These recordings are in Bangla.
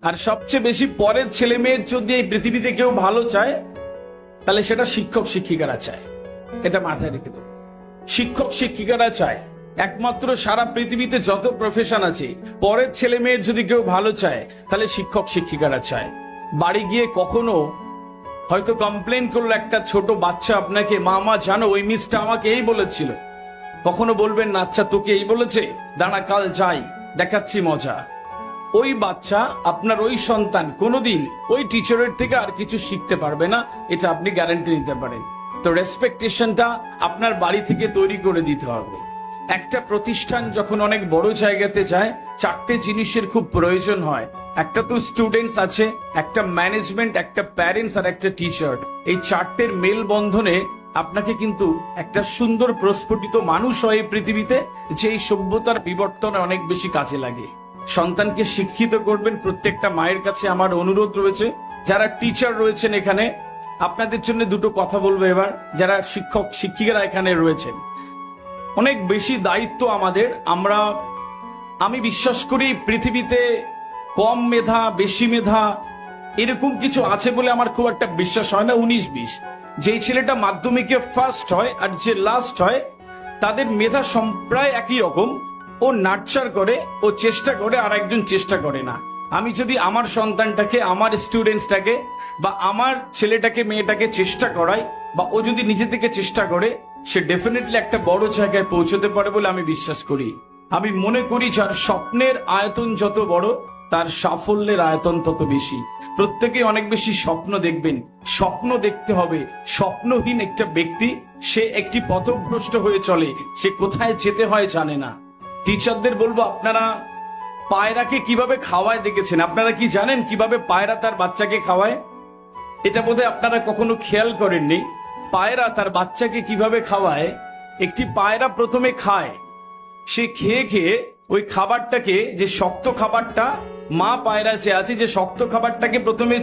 আর সবচেয়ে বেশি পরের ছেলে মেয়ের যদি এই পৃথিবীতে কেউ ভালো চায়, তাহলে সেটা শিক্ষক শিক্ষিকারা চায়। এটা মাথায় রেখে দেবো। শিক্ষক শিক্ষিকারা চায় একমাত্র, সারা পৃথিবীতে যত প্রফেশন আছে, পরের ছেলে মেয়ের যদি কেউ ভালো চায় তাহলে শিক্ষক শিক্ষিকারা চায়। বাড়ি গিয়ে কখনো হয়তো কমপ্লেন করলো একটা ছোট বাচ্চা আপনাকে, মা জানো ওই মিসটা আমাকে এই বলেছিল, কখনো বলবেন না আচ্ছা তোকে এই বলেছে, দাঁড়া কাল যাই দেখাচ্ছি মজা। ওই বাচ্চা, আপনার ওই সন্তান কোনোদিন ওই টিচারের থেকে আর কিছু শিখতে পারবে না, এটা আপনি গ্যারান্টি নিতে পারেন। তো রেসপেকটেশনটা আপনার বাড়ি থেকে তৈরি করে দিতে হবে। একটা প্রতিষ্ঠান যখন অনেক বড় জায়গাতে যায়, চারটে জিনিসের খুব প্রয়োজন হয়। একটা তো স্টুডেন্টস আছে, একটা ম্যানেজমেন্ট, একটা প্যারেন্টস আর একটা টিচার। এই চারটের মেলবন্ধনে আপনাকে কিন্তু একটা সুন্দর প্রস্ফুটিত মানুষ হয় এই পৃথিবীতে, যে এই সভ্যতার বিবর্তনে অনেক বেশি কাজে লাগে। সন্তানকে শিক্ষিত করবেন। প্রত্যেকটা মায়ের কাছে আমার অনুরোধ রয়েছে, যারা টিচার রয়েছেন এখানে, আপনাদের জন্য দুটো কথা বলবো এবার। যারা শিক্ষক শিক্ষিকারা এখানে রয়েছেন, অনেক বেশি দায়িত্ব আমাদের। আমি বিশ্বাস করি পৃথিবীতে কম মেধা বেশি মেধা এরকম কিছু আছে বলে আমার খুব একটা বিশ্বাস হয় না। 19-20 যেই ছেলেটা মাধ্যমিকে ফার্স্ট হয় আর যে লাস্ট হয়, তাদের মেধা প্রায় একই রকম। ও নার্চার করে, ও চেষ্টা করে, আর একজন চেষ্টা করে না। আমি যদি আমার সন্তানটাকে, আমার স্টুডেন্টসটাকে বা আমার ছেলেটাকে মেয়েটাকে চেষ্টা করাই, বা ও যদি নিজে থেকে চেষ্টা করে, সে ডেফিনেটলি একটা বড় জায়গায় পৌঁছতে পারে বলে আমি বিশ্বাস করি। আমি মনে করি যার স্বপ্নের আয়তন যত বড়, তার সাফল্যের আয়তন তত বেশি। প্রত্যেকে অনেক বেশি স্বপ্ন দেখবেন। স্বপ্ন দেখতে হবে। স্বপ্নহীন একটা ব্যক্তি, সে একটি পথভ্রষ্ট হয়ে চলে, সে কোথায় যেতে হয় জানে না। টিচারদের বলবো, আপনারা পায়রাকে কিভাবে খাওয়ায় দেখেছেন? আপনারা কি জানেন কিভাবে পায়রা তার বাচ্চাকে খাওয়ায়? এটা বোধহয় আপনারা কখনো খেয়াল করেননি। পায়রা তার বাচ্চাকে কিভাবে খাওয়ায়? একটি পায়রা প্রথমে খায়, সে খেয়ে খেয়ে ওই খাবারটাকে, যে শক্ত খাবারটা, মা পায়রা যে আছে, যে শক্ত খাবারটাকে প্রথমে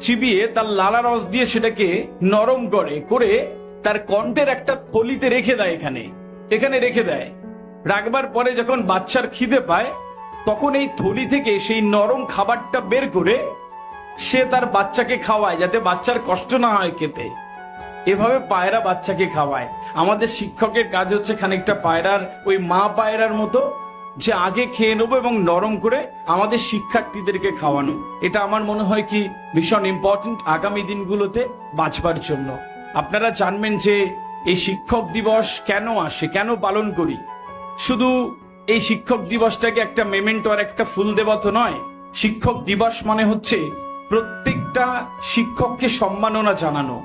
চিবিয়ে তার লালা রস দিয়ে সেটাকে নরম করে তার কণ্ঠের একটা থলিতে রেখে দেয়। এখানে রেখে দেয়। রাখবার পরে যখন বাচ্চার খিদে পায়, তখন এই থলি থেকে সেই নরম খাবারটা বের করে সে তার বাচ্চাকে খাওয়ায়, যাতে বাচ্চার কষ্ট না হয় খেতে। এভাবে পায়রা বাচ্চাকে খাওয়ায়। আমাদের শিক্ষকের কাজ হচ্ছে খানিকটা পায়রার, ওই মা পায়রার মতো, যে আগে খেয়ে নেবো এবং নরম করে আমাদের শিক্ষার্থীদেরকে খাওয়ানো। এটা আমার মনে হয় কি ভীষণ ইম্পর্টেন্ট আগামী দিনগুলোতে বাঁচবার জন্য। আপনারা জানবেন যে এই শিক্ষক দিবস কেন আসে, কেন পালন করি। শুধু এই শিক্ষক দিবসটাকে একটা মেমেন্টো আর একটা ফুল দেওয়া তো নয়। শিক্ষক দিবস মানে হচ্ছে প্রত্যেকটা শিক্ষককে সম্মাননা জানানো।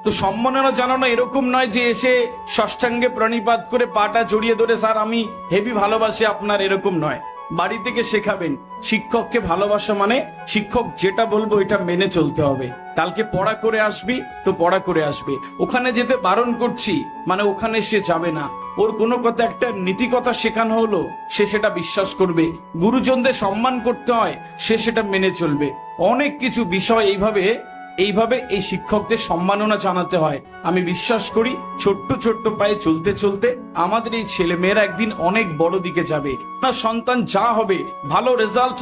তো সম্মাননা জানানো এরকম নয় যে এসে ষষ্ঠাঙ্গে প্রণিপাত করে পাটা জড়িয়ে ধরে স্যার আমি হেভি ভালোবাসি আপনার, এরকম নয়। বাড়ি থেকে শেখাবেন শিক্ষককে ভালোবাসা মানে শিক্ষক যেটা বলবো এটা মেনে চলতে হবে। কালকে পড়া করে আসবি তো পড়া করে আসবে। ওখানে যেতে বারণ করছি মানে ওখানে সে যাবে না। ওর কোনো কথা, একটা নীতি কথা শেখানো হলো, সে সেটা বিশ্বাস করবে। গুরুজনদের সম্মান করতে হয়, সে সেটা মেনে চলবে। অনেক কিছু বিষয় এইভাবে এই শিক্ষকদের সম্মাননা জানাতে হয়। আমি বিশ্বাস করি ছোট্ট ছোট্ট পায়ে চলতে চলতে আমাদের এই ছেলে মেয়েরা একদিন অনেক বড় দিকে যাবে। না সন্তান যা হবে, ভালো রেজাল্ট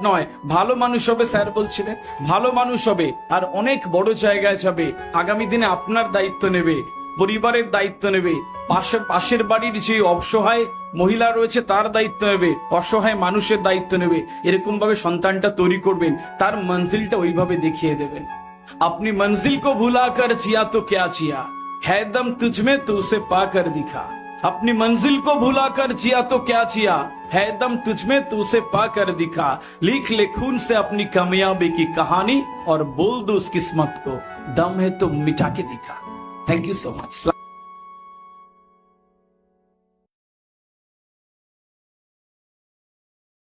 নয়, ভালো মানুষ হবে। স্যার বলছিলেন ভালো মানুষ হবে আর অনেক বড় জায়গায় যাবে। আগামী দিনে আপনার দায়িত্ব নেবে, পরিবারের দায়িত্ব নেবে, পাশের বাড়ির যে অসহায় মহিলা রয়েছে তার দায়িত্ব নেবে, অসহায় মানুষের দায়িত্ব নেবে। এরকম ভাবে সন্তানটা তৈরি করবেন, তার মঞ্জিলটা ওইভাবে দেখিয়ে দেবেন। আপনি মঞ্জিল কো ভুলা কর জিয়া তো ক্যা জিয়া, হ্যায় দম তুঝমে তো উসে পা কর দিখা। अपनी मंजिल को भुला कर जिया तो क्या जिया, है दम तुझमें तो उसे पा कर दिखा। लिख ले खून से अपनी कामयाबी की कहानी और बोल दो उस किस्मत को, दम है तो मिटा के दिखा। Thank you so much.